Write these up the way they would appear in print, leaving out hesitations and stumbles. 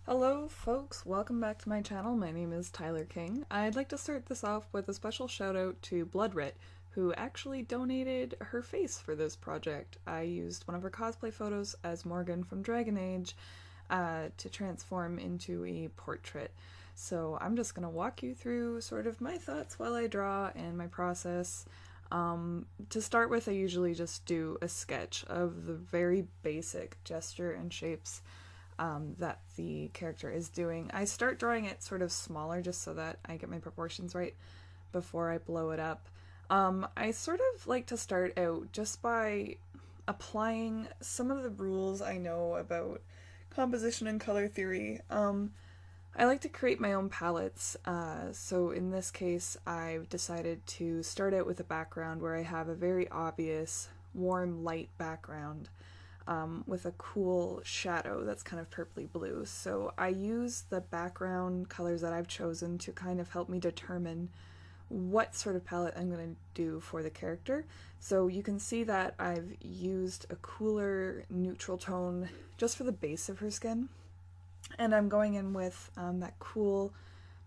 Hello folks, welcome back to my channel. My name is Tyler King. I'd like to start this off with a special shout out to Bloodrit, who actually donated her face for this project. I used one of her cosplay photos as Morrigan from Dragon Age to transform into a portrait. So I'm just going to walk you through sort of my thoughts while I draw and my process. To start with, I usually just do a sketch of the very basic gesture and shapes that the character is doing. I start drawing it sort of smaller just so that I get my proportions right before I blow it up. I sort of like to start out just by applying some of the rules I know about composition and color theory. I like to create my own palettes, so in this case I've decided to start out with a background where I have a very obvious warm light background with a cool shadow that's kind of purpley blue. So I use the background colors that I've chosen to kind of help me determine what sort of palette I'm going to do for the character. So you can see that I've used a cooler neutral tone just for the base of her skin. And I'm going in with that cool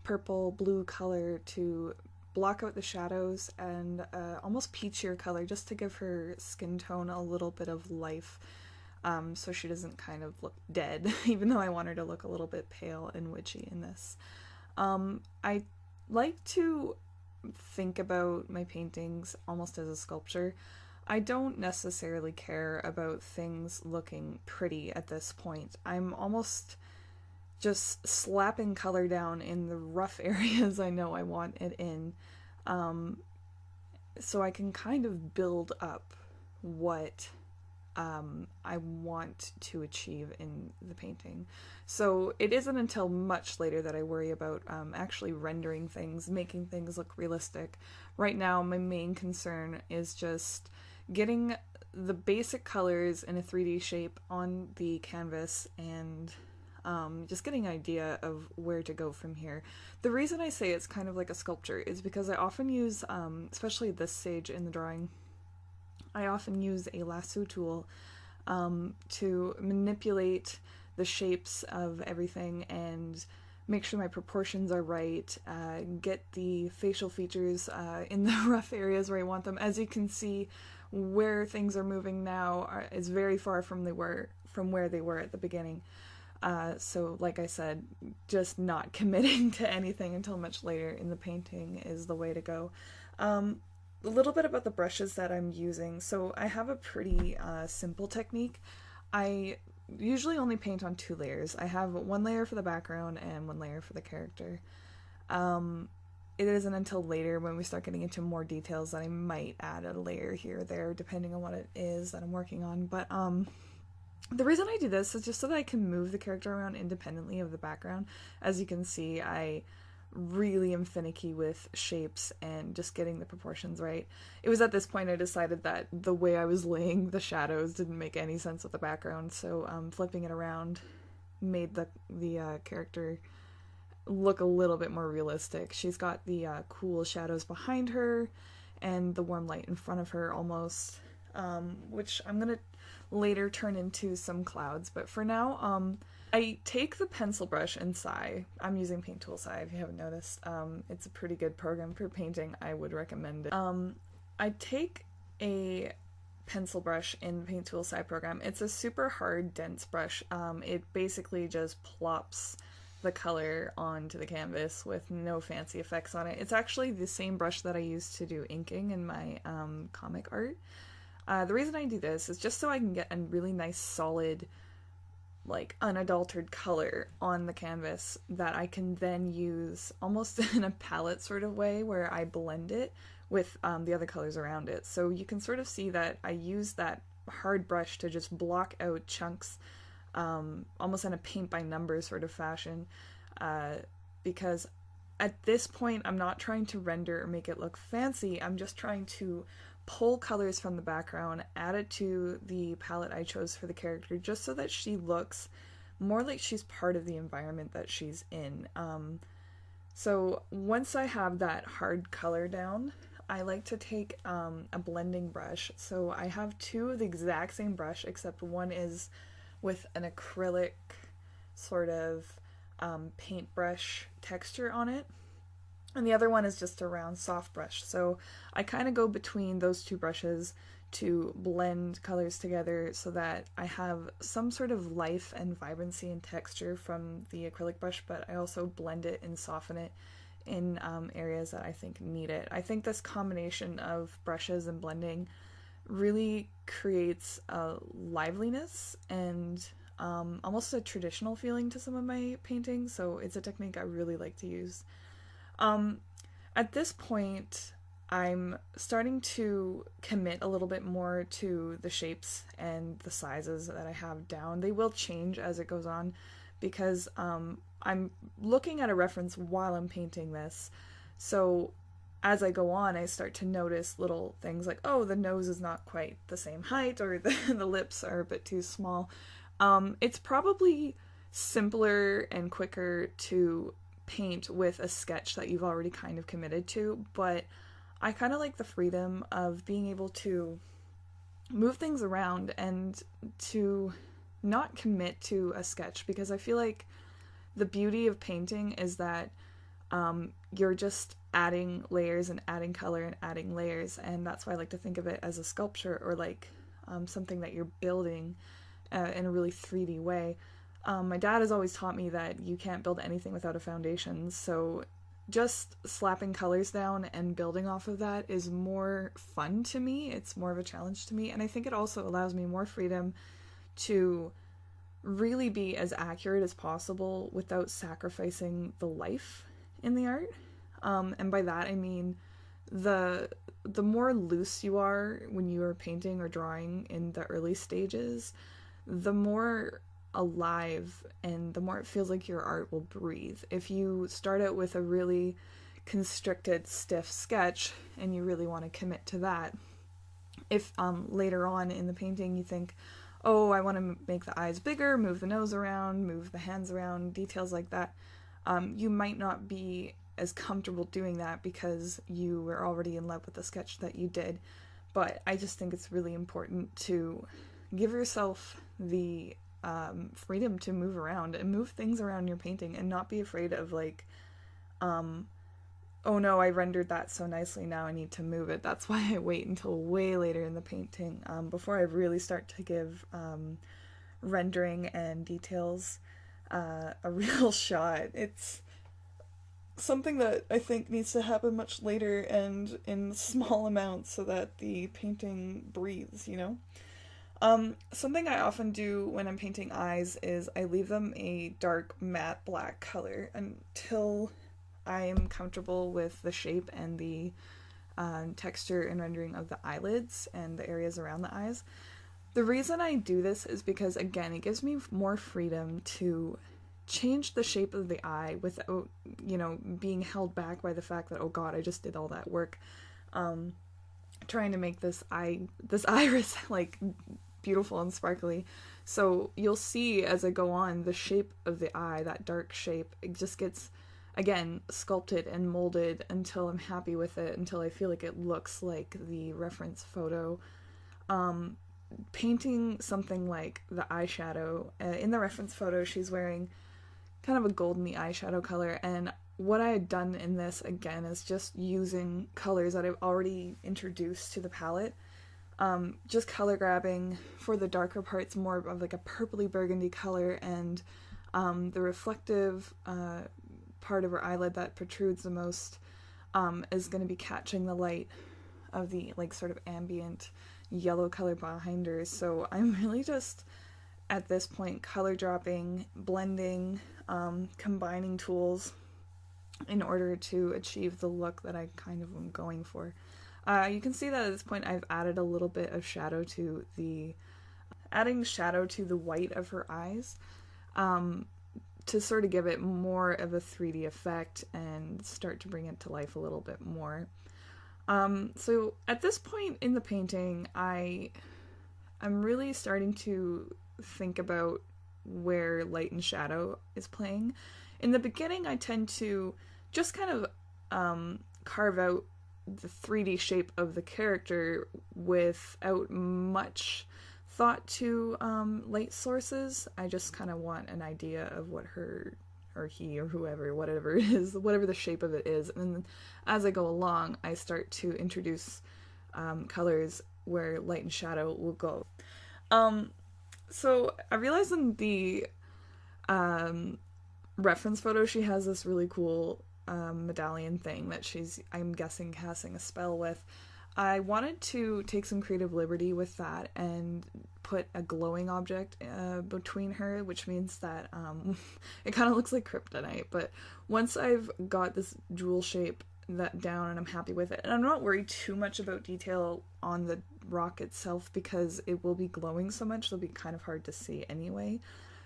purple blue color to block out the shadows, and almost peachier color just to give her skin tone a little bit of life. So she doesn't kind of look dead, even though I want her to look a little bit pale and witchy in this. I like to think about my paintings almost as a sculpture. I don't necessarily care about things looking pretty at this point. I'm almost just slapping color down in the rough areas I know I want it in, so I can kind of build up what I want to achieve in the painting. So it isn't until much later that I worry about actually rendering things, making things look realistic. Right now my main concern is just getting the basic colors in a 3D shape on the canvas and just getting an idea of where to go from here. The reason I say it's kind of like a sculpture is because I often use, especially at this stage in the drawing, I often use a lasso tool to manipulate the shapes of everything and make sure my proportions are right, get the facial features in the rough areas where I want them. As you can see, where things are moving now is very far from where they were at the beginning. So like I said, just not committing to anything until much later in the painting is the way to go. A little bit about the brushes that I'm using. So I have a pretty simple technique. I usually only paint on 2 layers. I have 1 layer for the background and 1 layer for the character. It isn't until later when we start getting into more details that I might add a layer here or there depending on what it is that I'm working on. But the reason I do this is just so that I can move the character around independently of the background. As you can see, I really am finicky with shapes and just getting the proportions right. It was at this point I decided that the way I was laying the shadows didn't make any sense with the background, so flipping it around made the character look a little bit more realistic. She's got the cool shadows behind her and the warm light in front of her almost, which I'm gonna later turn into some clouds, but for now, I take the pencil brush in Sai. I'm using Tool Sai if you haven't noticed. It's a pretty good program for painting. I would recommend it. I take a pencil brush in the Tool Sai program. It's a super hard, dense brush. It basically just plops the color onto the canvas with no fancy effects on it. It's actually the same brush that I use to do inking in my comic art. The reason I do this is just so I can get a really nice solid, like unadulterated color on the canvas that I can then use almost in a palette sort of way where I blend it with the other colors around it. So you can sort of see that I use that hard brush to just block out chunks almost in a paint by numbers sort of fashion, because at this point I'm not trying to render or make it look fancy. I'm just trying to pull colors from the background, add it to the palette I chose for the character, just so that she looks more like she's part of the environment that she's in. So once I have that hard color down, I like to take a blending brush. So I have 2 of the exact same brush, except one is with an acrylic sort of paintbrush texture on it. And the other one is just a round soft brush. So I kind of go between those two brushes to blend colors together so that I have some sort of life and vibrancy and texture from the acrylic brush, but I also blend it and soften it in areas that I think need it. I think this combination of brushes and blending really creates a liveliness and almost a traditional feeling to some of my paintings, so it's a technique I really like to use. At this point, I'm starting to commit a little bit more to the shapes and the sizes that I have down. They will change as it goes on because I'm looking at a reference while I'm painting this. So as I go on, I start to notice little things like, oh, the nose is not quite the same height, or the lips are a bit too small. It's probably simpler and quicker to paint with a sketch that you've already kind of committed to, but I kind of like the freedom of being able to move things around and to not commit to a sketch, because I feel like the beauty of painting is that you're just adding layers and adding color and adding layers, and that's why I like to think of it as a sculpture, or like something that you're building in a really 3D way. My dad has always taught me that you can't build anything without a foundation, so just slapping colors down and building off of that is more fun to me. It's more of a challenge to me, and I think it also allows me more freedom to really be as accurate as possible without sacrificing the life in the art. And by that I mean the more loose you are when you are painting or drawing in the early stages, the more alive and the more it feels like your art will breathe. If you start out with a really constricted, stiff sketch and you really want to commit to that, if later on in the painting you think, oh, I want to make the eyes bigger, move the nose around, move the hands around, details like that, you might not be as comfortable doing that because you were already in love with the sketch that you did. But I just think it's really important to give yourself the freedom to move around and move things around your painting, and not be afraid of like, oh no, I rendered that so nicely, now I need to move it. That's why I wait until way later in the painting before I really start to give rendering and details a real shot. It's something that I think needs to happen much later and in small amounts so that the painting breathes, you know? Something I often do when I'm painting eyes is I leave them a dark matte black color until I am comfortable with the shape and the texture and rendering of the eyelids and the areas around the eyes. The reason I do this is because, again, it gives me more freedom to change the shape of the eye without, you know, being held back by the fact that, oh god, I just did all that work trying to make this iris like beautiful and sparkly. So you'll see as I go on, the shape of the eye, that dark shape, it just gets, again, sculpted and molded until I'm happy with it, until I feel like it looks like the reference photo. Painting something like the eyeshadow, in the reference photo she's wearing kind of a goldeny eyeshadow color, and what I had done in this, again, is just using colors that I've already introduced to the palette. Just color grabbing for the darker parts, more of like a purpley burgundy color, and the reflective part of her eyelid that protrudes the most is going to be catching the light of the like sort of ambient yellow color behind her. So I'm really just at this point color dropping, blending, combining tools in order to achieve the look that I kind of am going for. You can see that at this point I've added a little bit of shadow to the white of her eyes to sort of give it more of a 3D effect and start to bring it to life a little bit more. So at this point in the painting, I'm really starting to think about where light and shadow is playing. In the beginning, I tend to just kind of carve out the 3D shape of the character without much thought to light sources. I just kind of want an idea of what her or he or whoever, whatever it is, whatever the shape of it is. And then as I go along, I start to introduce colors where light and shadow will go. So I realized in the reference photo, she has this really cool medallion thing that she's, I'm guessing, casting a spell with. I wanted to take some creative liberty with that and put a glowing object between her, which means that it kind of looks like kryptonite. But once I've got this jewel shape that down and I'm happy with it, and I'm not worried too much about detail on the rock itself because it will be glowing so much, it'll be kind of hard to see anyway.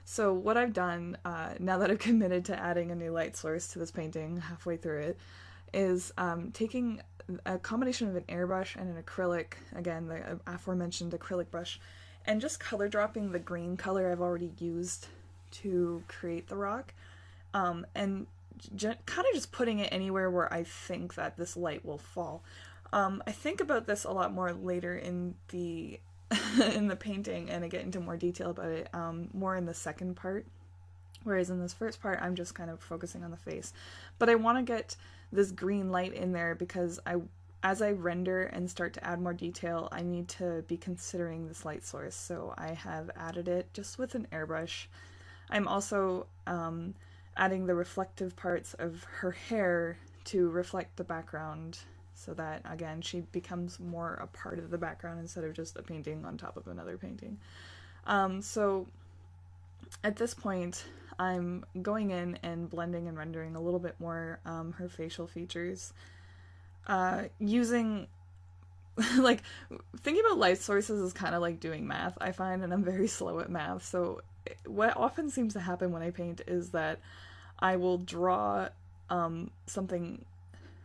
So what I've done, now that I've committed to adding a new light source to this painting halfway through it, is taking a combination of an airbrush and an acrylic, again, the aforementioned acrylic brush, and just color dropping the green color I've already used to create the rock, and kind of just putting it anywhere where I think that this light will fall. I think about this a lot more later in the in the painting, and I get into more detail about it more in the second part, whereas in this first part I'm just kind of focusing on the face. But I want to get this green light in there because as I render and start to add more detail, I need to be considering this light source, so I have added it just with an airbrush. I'm also adding the reflective parts of her hair to reflect the background, so that, again, she becomes more a part of the background instead of just a painting on top of another painting. So at this point, I'm going in and blending and rendering a little bit more her facial features. Using, like, thinking about light sources is kind of like doing math, I find, and I'm very slow at math. So what often seems to happen when I paint is that I will draw something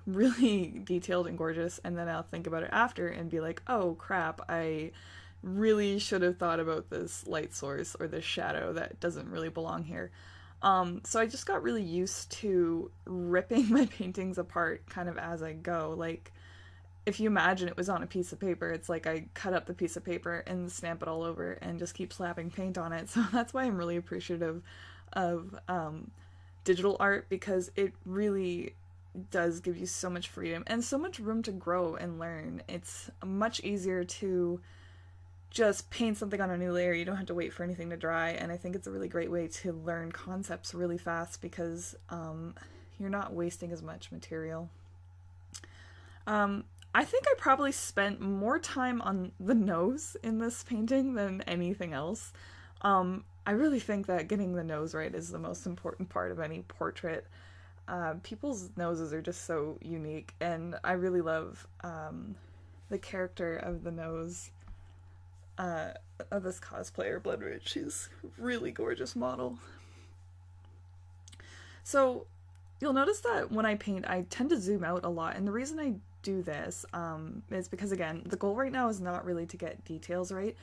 really detailed and gorgeous, and then I'll think about it after and be like, oh crap, I really should have thought about this light source or this shadow that doesn't really belong here. So I just got really used to ripping my paintings apart kind of as I go. Like, if you imagine it was on a piece of paper, it's like I cut up the piece of paper and stamp it all over and just keep slapping paint on it. So that's why I'm really appreciative of digital art, because it really does give you so much freedom and so much room to grow and learn. It's much easier to just paint something on a new layer. You don't have to wait for anything to dry, and I think it's a really great way to learn concepts really fast because you're not wasting as much material. I think I probably spent more time on the nose in this painting than anything else. I really think that getting the nose right is the most important part of any portrait. People's noses are just so unique, and I really love the character of the nose of this cosplayer, Bloodridge. She's a really gorgeous model. So you'll notice that when I paint, I tend to zoom out a lot, and the reason I do this is because, again, the goal right now is not really to get details right.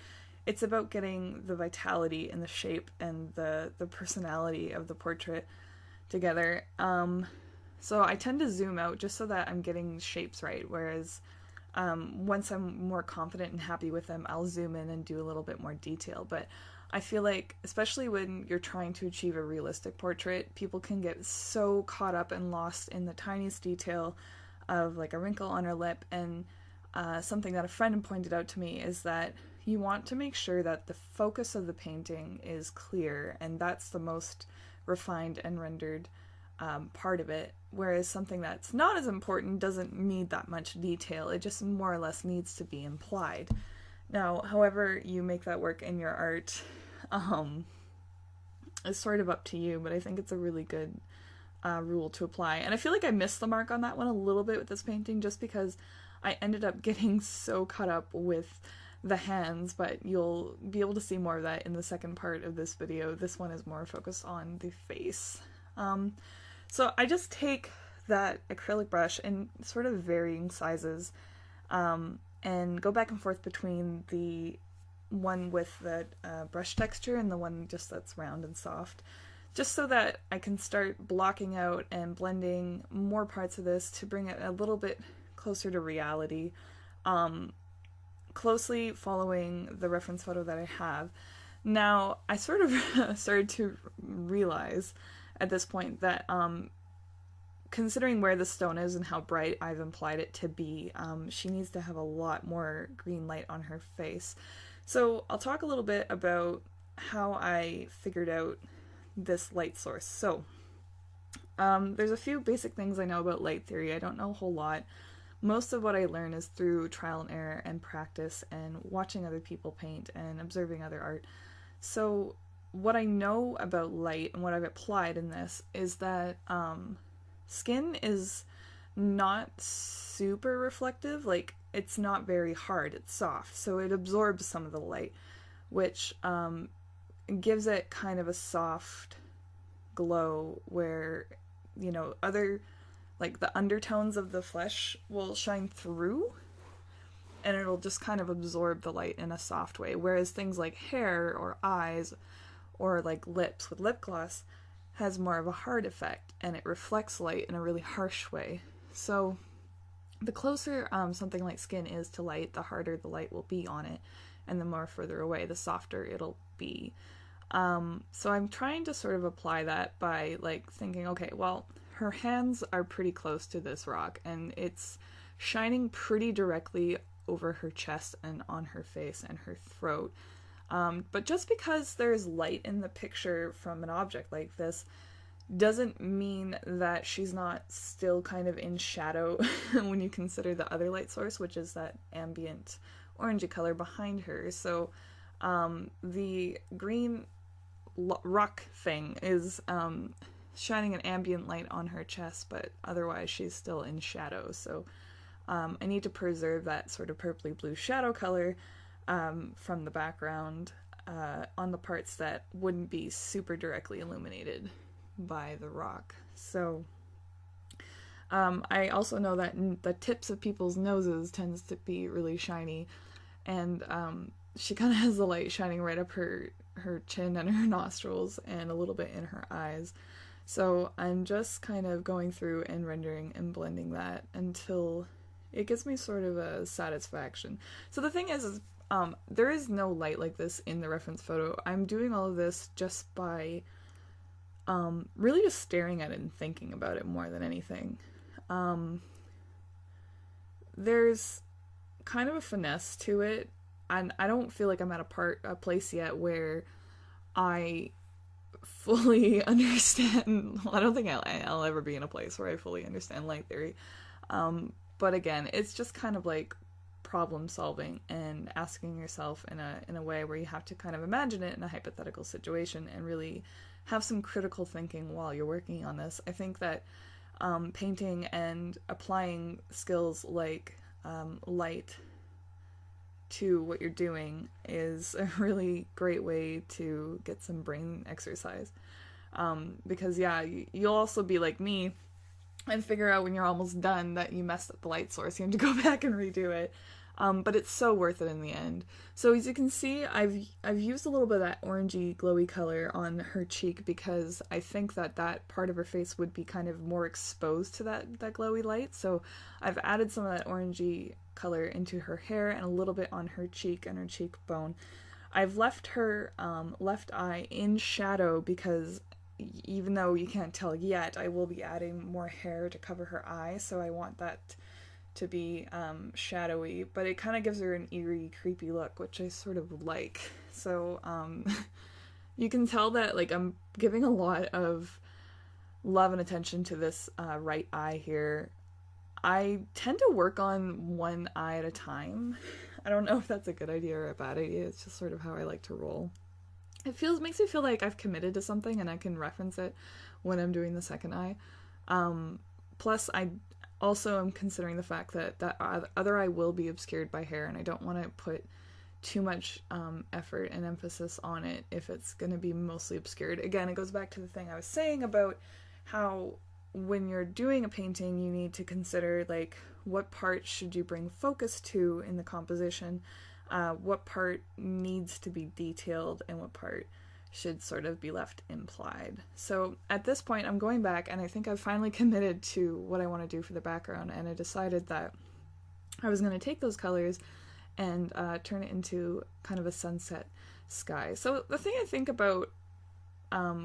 It's about getting the vitality and the shape and the personality of the portrait together. So I tend to zoom out just so that I'm getting shapes right, whereas once I'm more confident and happy with them, I'll zoom in and do a little bit more detail. But I feel like, especially when you're trying to achieve a realistic portrait, people can get so caught up and lost in the tiniest detail of like a wrinkle on her lip. And something that a friend pointed out to me is that you want to make sure that the focus of the painting is clear, and that's the most refined and rendered part of it, whereas something that's not as important doesn't need that much detail. It just more or less needs to be implied. Now, however you make that work in your art is sort of up to you, but I think it's a really good rule to apply. And I feel like I missed the mark on that one a little bit with this painting, just because I ended up getting so caught up with the hands, but you'll be able to see more of that in the second part of this video. This one is more focused on the face. So I just take that acrylic brush in sort of varying sizes and go back and forth between the one with the brush texture and the one just that's round and soft, just so that I can start blocking out and blending more parts of this to bring it a little bit closer to reality, closely following the reference photo that I have. Now, I sort of started to realize at this point that considering where the stone is and how bright I've implied it to be, she needs to have a lot more green light on her face. So I'll talk a little bit about how I figured out this light source. So there's a few basic things I know about light theory. I don't know a whole lot. Most of what I learn is through trial and error and practice and watching other people paint and observing other art. So what I know about light and what I've applied in this is that skin is not super reflective. Like, it's not very hard, it's soft, so it absorbs some of the light, which gives it kind of a soft glow where, you know, other, like the undertones of the flesh will shine through and it'll just kind of absorb the light in a soft way, whereas things like hair or eyes or like lips with lip gloss has more of a hard effect and it reflects light in a really harsh way. So the closer something like skin is to light, the harder the light will be on it, and the more further away, the softer it'll be. So I'm trying to sort of apply that by like thinking, okay, well, her hands are pretty close to this rock and it's shining pretty directly over her chest and on her face and her throat. But just because there's light in the picture from an object like this doesn't mean that she's not still kind of in shadow when you consider the other light source, which is that ambient orangey color behind her. So the green rock thing is shining an ambient light on her chest, but otherwise she's still in shadow. So I need to preserve that sort of purpley blue shadow color from the background on the parts that wouldn't be super directly illuminated by the rock. So I also know that the tips of people's noses tends to be really shiny, and she kind of has the light shining right up her chin and her nostrils and a little bit in her eyes. So I'm just kind of going through and rendering and blending that until it gives me sort of a satisfaction. So the thing is there is no light like this in the reference photo. I'm doing all of this just by really just staring at it and thinking about it more than anything. There's kind of a finesse to it, and I don't feel like I'm at a place yet where I fully understand. Well, I don't think I'll ever be in a place where I fully understand light theory. But again, it's just kind of like problem solving and asking yourself in a way where you have to kind of imagine it in a hypothetical situation and really have some critical thinking while you're working on this. I think that painting and applying skills like light to what you're doing is a really great way to get some brain exercise. Because yeah, you'll also be like me and figure out when you're almost done that you messed up the light source. You have to go back and redo it. But it's so worth it in the end. So as you can see, I've used a little bit of that orangey glowy color on her cheek because I think that part of her face would be kind of more exposed to that glowy light. So I've added some of that orangey color into her hair and a little bit on her cheek and her cheekbone. I've left her left eye in shadow because even though you can't tell yet, I will be adding more hair to cover her eye, so I want that to be shadowy, but it kind of gives her an eerie, creepy look, which I sort of like. So you can tell that like I'm giving a lot of love and attention to this right eye here. I tend to work on one eye at a time. I don't know if that's a good idea or a bad idea. It's just sort of how I like to roll. It makes me feel like I've committed to something and I can reference it when I'm doing the second eye. Plus, I also am considering the fact that other eye will be obscured by hair, and I don't want to put too much effort and emphasis on it if it's going to be mostly obscured. Again, it goes back to the thing I was saying about how when you're doing a painting, you need to consider like what part should you bring focus to in the composition, what part needs to be detailed, and what part should sort of be left implied. So at this point, I'm going back and I think I've finally committed to what I want to do for the background, and I decided that I was going to take those colors and turn it into kind of a sunset sky. So the thing I think about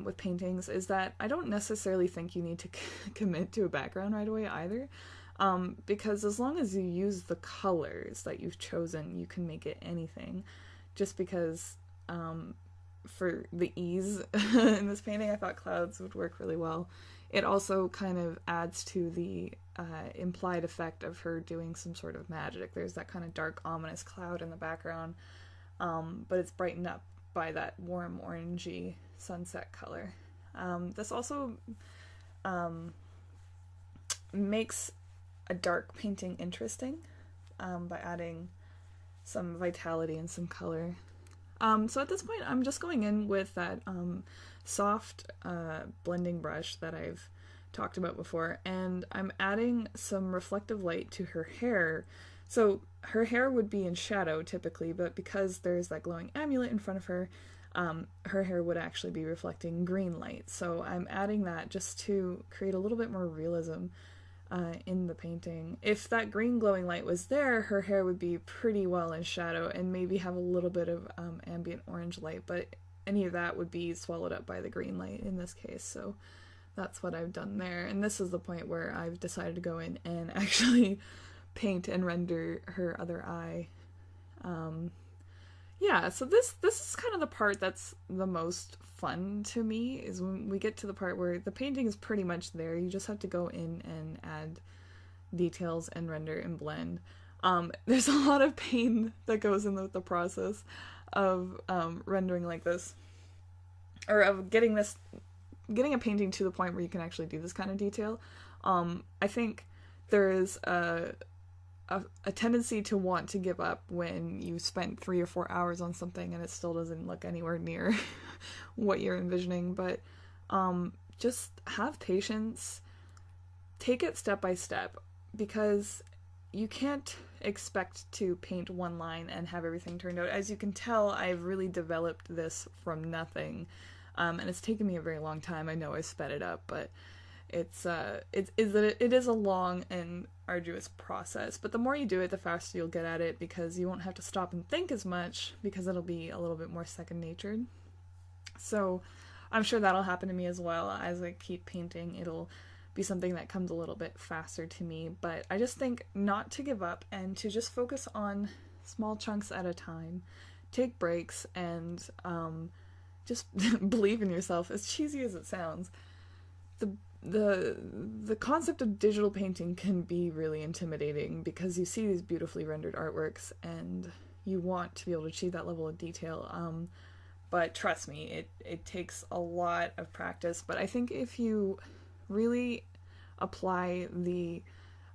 with paintings is that I don't necessarily think you need to commit to a background right away either. Because as long as you use the colors that you've chosen, you can make it anything. Just because for the ease in this painting, I thought clouds would work really well. It also kind of adds to the implied effect of her doing some sort of magic. There's that kind of dark, ominous cloud in the background, but it's brightened up by that warm orangey sunset color. This also makes a dark painting interesting by adding some vitality and some color. So at this point, I'm just going in with that soft blending brush that I've talked about before, and I'm adding some reflective light to her hair. So her hair would be in shadow typically, but because there's that glowing amulet in front of her, her hair would actually be reflecting green light. So I'm adding that just to create a little bit more realism in the painting. If that green glowing light was there, her hair would be pretty well in shadow and maybe have a little bit of ambient orange light, but any of that would be swallowed up by the green light in this case. So that's what I've done there. And this is the point where I've decided to go in and actually paint and render her other eye. Yeah, so this is kind of the part that's the most fun to me, is when we get to the part where the painting is pretty much there. You just have to go in and add details and render and blend. There's a lot of pain that goes in the process of rendering like this, or of getting a painting to the point where you can actually do this kind of detail. I think there is a tendency to want to give up when you spent 3 or 4 hours on something and it still doesn't look anywhere near what you're envisioning, but just have patience, take it step by step, because you can't expect to paint one line and have everything turned out. As you can tell, I've really developed this from nothing, and it's taken me a very long time. I know I sped it up, but it is a long and arduous process, but the more you do it, the faster you'll get at it, because you won't have to stop and think as much, because it'll be a little bit more second-natured. So I'm sure that'll happen to me as well. As I keep painting, it'll be something that comes a little bit faster to me, but I just think not to give up and to just focus on small chunks at a time. Take breaks and just believe in yourself, as cheesy as it sounds. The concept of digital painting can be really intimidating, because you see these beautifully rendered artworks and you want to be able to achieve that level of detail. But trust me, it takes a lot of practice. But I think if you really apply the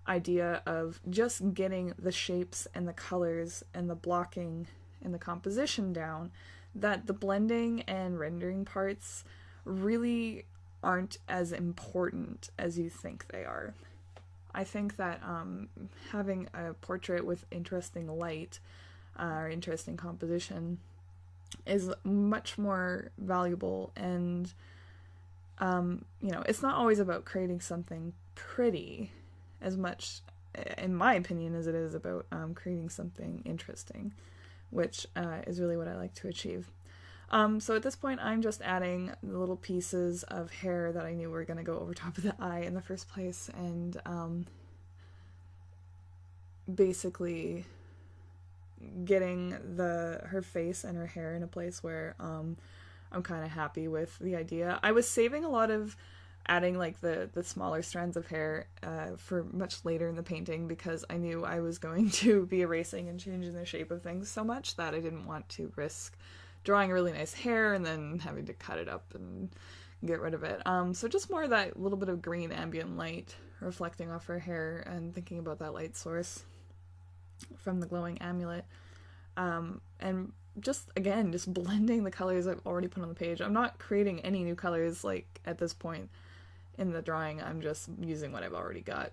idea of just getting the shapes and the colors and the blocking and the composition down, that the blending and rendering parts really aren't as important as you think they are. I think that having a portrait with interesting light or interesting composition is much more valuable, and it's not always about creating something pretty as much, in my opinion, as it is about creating something interesting, which is really what I like to achieve. So at this point, I'm just adding the little pieces of hair that I knew were going to go over top of the eye in the first place, and basically getting her face and her hair in a place where I'm kind of happy with the idea. I was saving a lot of adding like the smaller strands of hair for much later in the painting, because I knew I was going to be erasing and changing the shape of things so much that I didn't want to risk drawing really nice hair and then having to cut it up and get rid of it. So just more of that little bit of green ambient light reflecting off her hair, and thinking about that light source from the glowing amulet. And just blending the colors I've already put on the page. I'm not creating any new colors like at this point in the drawing. I'm just using what I've already got.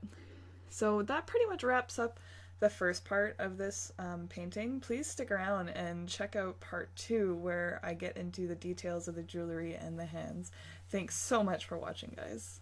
So that pretty much wraps up the first part of this painting. Please stick around and check out part 2, where I get into the details of the jewelry and the hands. Thanks so much for watching, guys.